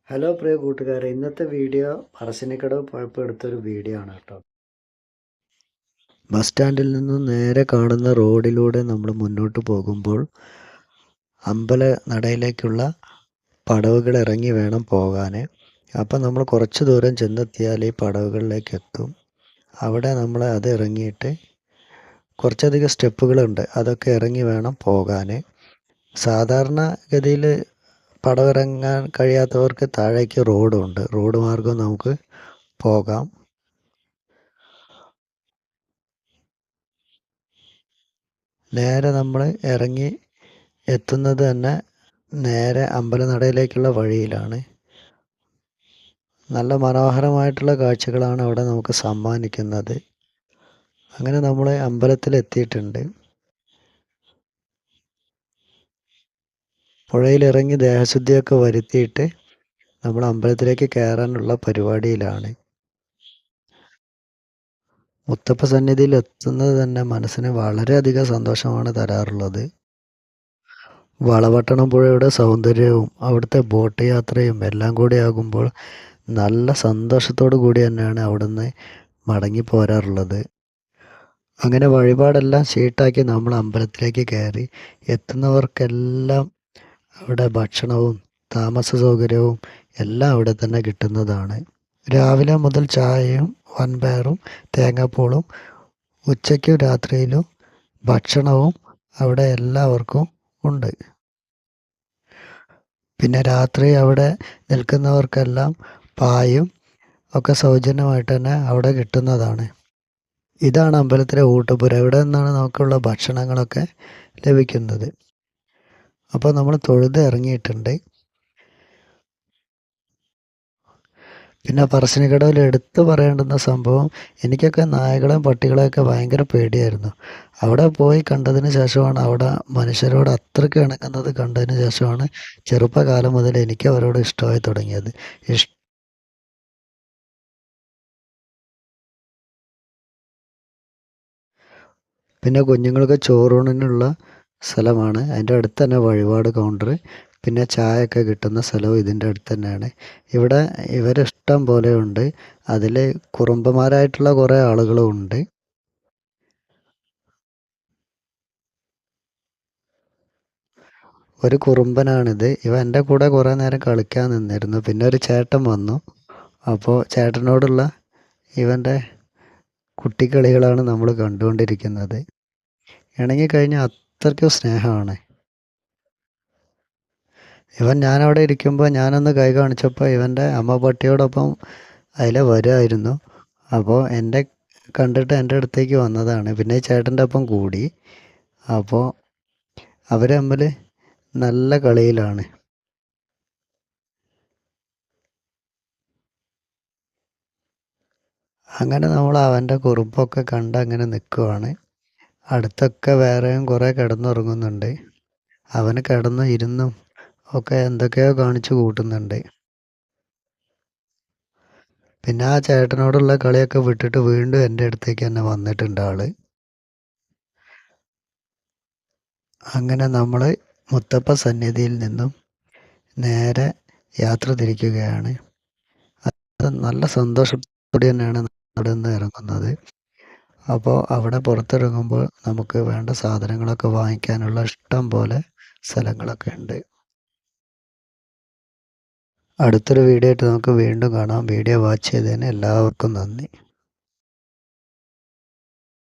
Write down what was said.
Hello പ്രിയ കൂട്ടുകാരെ, ഇന്നത്തെ video Parassinikkadavu പോയപ്പോൾ എടുത്തൊരു വീഡിയോ ആണ് കേട്ടോ. ബസ് സ്റ്റാൻഡിൽ നിന്നും നേരെ കാണുന്ന റോഡിലൂടെ നമ്മൾ മുന്നോട്ട് പോകുമ്പോൾ അമ്പല നടയിലേക്കുള്ള പടവുകൾ ഇറങ്ങി വേണം പോകാൻ. അപ്പം നമ്മൾ കുറച്ച് ദൂരം ചെന്നെത്തിയാൽ ഈ പടവുകളിലേക്ക് എത്തും. അവിടെ നമ്മൾ അത് ഇറങ്ങിയിട്ട് കുറച്ചധികം സ്റ്റെപ്പുകളുണ്ട്, അതൊക്കെ ഇറങ്ങി വേണം പോകാൻ. സാധാരണ ഗതിയിൽ പടവിറങ്ങാൻ കഴിയാത്തവർക്ക് താഴേക്ക് റോഡുണ്ട്, റോഡ് മാർഗം നമുക്ക് പോകാം. നേരെ നമ്മൾ ഇറങ്ങി എത്തുന്നത് തന്നെ നേരെ അമ്പലനടയിലേക്കുള്ള വഴിയിലാണ്. നല്ല മനോഹരമായിട്ടുള്ള കാഴ്ചകളാണ് അവിടെ നമുക്ക് സമ്മാനിക്കുന്നത്. അങ്ങനെ നമ്മൾ അമ്പലത്തിലെത്തിയിട്ടുണ്ട്. പുഴയിലിറങ്ങി ദേഹശുദ്ധിയൊക്കെ വരുത്തിയിട്ട് നമ്മൾ അമ്പലത്തിലേക്ക് കയറാനുള്ള പരിപാടിയിലാണ്. മുത്തപ്പ സന്നിധിയിൽ എത്തുന്നത് തന്നെ മനസ്സിന് വളരെയധികം സന്തോഷമാണ് തരാറുള്ളത്. വളപട്ടണം പുഴയുടെ സൗന്ദര്യവും അവിടുത്തെ ബോട്ട് യാത്രയും എല്ലാം കൂടി ആകുമ്പോൾ നല്ല സന്തോഷത്തോടു കൂടി തന്നെയാണ് അവിടുന്ന് മടങ്ങി പോരാറുള്ളത്. അങ്ങനെ വഴിപാടെല്ലാം ഷീട്ടാക്കി നമ്മൾ അമ്പലത്തിലേക്ക് കയറി. എത്തുന്നവർക്കെല്ലാം അവിടെ ഭക്ഷണവും താമസ സൗകര്യവും എല്ലാം അവിടെ തന്നെ കിട്ടുന്നതാണ്. രാവിലെ മുതൽ ചായയും വൻപയറും തേങ്ങാപ്പൂളും, ഉച്ചയ്ക്കും രാത്രിയിലും ഭക്ഷണവും അവിടെ എല്ലാവർക്കും ഉണ്ട്. പിന്നെ രാത്രി അവിടെ നിൽക്കുന്നവർക്കെല്ലാം പായും ഒക്കെ സൗജന്യമായിട്ട് തന്നെ അവിടെ കിട്ടുന്നതാണ്. ഇതാണ് അമ്പലത്തിലെ ഊട്ടുപുര. ഇവിടെ നിന്നാണ് നമുക്കുള്ള ഭക്ഷണങ്ങളൊക്കെ ലഭിക്കുന്നത്. അപ്പോൾ നമ്മൾ തൊഴുത് ഇറങ്ങിയിട്ടുണ്ട്. പിന്നെ പറശ്ശിനിക്കടവിൽ എടുത്തു പറയേണ്ടുന്ന സംഭവം, എനിക്കൊക്കെ നായകളെയും പട്ടികളെയൊക്കെ ഭയങ്കര പേടിയായിരുന്നു. അവിടെ പോയി കണ്ടതിന് ശേഷമാണ്, അവിടെ മനുഷ്യരോട് അത്രയ്ക്ക് ഇണങ്ങുന്നത് കണ്ടതിന് ശേഷമാണ് ചെറുപ്പകാലം മുതൽ എനിക്ക് അവരോട് ഇഷ്ടമായി തുടങ്ങിയത്. പിന്നെ കുഞ്ഞുങ്ങൾക്ക് ചോറൂണിനുള്ള സ്ഥലമാണ്. അതിൻ്റെ അടുത്ത് തന്നെ വഴിപാട് കൗണ്ടർ, പിന്നെ ചായയൊക്കെ കിട്ടുന്ന സ്ഥലവും ഇതിൻ്റെ അടുത്ത് തന്നെയാണ്. ഇവിടെ ഇവരിഷ്ടം പോലെ ഉണ്ട്. അതിൽ കുറുമ്പന്മാരായിട്ടുള്ള കുറേ ആളുകളും ഉണ്ട്. ഒരു കുറുമ്പനാണിത്. ഇവ എൻ്റെ കൂടെ കുറേ നേരം കളിക്കാൻ നിന്നിരുന്നു. പിന്നെ ഒരു ചേട്ടൻ വന്നു. അപ്പോൾ ചേട്ടനോടുള്ള ഇവൻ്റെ കുട്ടിക്കളികളാണ് നമ്മൾ കണ്ടുകൊണ്ടിരിക്കുന്നത്. ഇണങ്ങിക്കഴിഞ്ഞാൽ അത്രയ്ക്കും സ്നേഹമാണ് ഇവൻ. ഞാനവിടെ ഇരിക്കുമ്പോൾ ഞാനൊന്ന് കൈ കാണിച്ചപ്പോൾ ഇവൻ്റെ അമ്മ പട്ടിയോടൊപ്പം അതിൽ വരുമായിരുന്നു. അപ്പോൾ എന്നെ കണ്ടിട്ട് എൻ്റെ അടുത്തേക്ക് വന്നതാണ്. പിന്നെ ഈ ചേട്ടൻ്റെ ഒപ്പം കൂടി. അപ്പോൾ അവർ തമ്മിൽ നല്ല കളിയിലാണ്. അങ്ങനെ നമ്മൾ അവൻ്റെ കുറുമ്പൊക്കെ കണ്ട് അങ്ങനെ നിൽക്കുവാണ്. അടുത്തൊക്കെ വേറെയും കുറേ കിടന്നുറങ്ങുന്നുണ്ട്. അവന് കിടന്നും ഇരുന്നും ഒക്കെ എന്തൊക്കെയോ കാണിച്ചു കൂട്ടുന്നുണ്ട്. പിന്നെ ആ ചേട്ടനോടുള്ള കളിയൊക്കെ വിട്ടിട്ട് വീണ്ടും എൻ്റെ അടുത്തേക്ക് തന്നെ വന്നിട്ടുണ്ട് ആള്. അങ്ങനെ നമ്മൾ മുത്തപ്പ സന്നിധിയിൽ നിന്നും നേരെ യാത്ര തിരിക്കുകയാണ്. അത് നല്ല സന്തോഷത്തോടെ തന്നെയാണ് അവിടെ നിന്ന് ഇറങ്ങുന്നത്. അപ്പോൾ അവിടെ പുറത്തിറങ്ങുമ്പോൾ നമുക്ക് വേണ്ട സാധനങ്ങളൊക്കെ വാങ്ങിക്കാനുള്ള ഇഷ്ടം പോലെ സ്ഥലങ്ങളൊക്കെ ഉണ്ട്. അടുത്തൊരു വീഡിയോ ആയിട്ട് നമുക്ക് വീണ്ടും കാണാം. വീഡിയോ വാച്ച് ചെയ്തതിന് എല്ലാവർക്കും നന്ദി.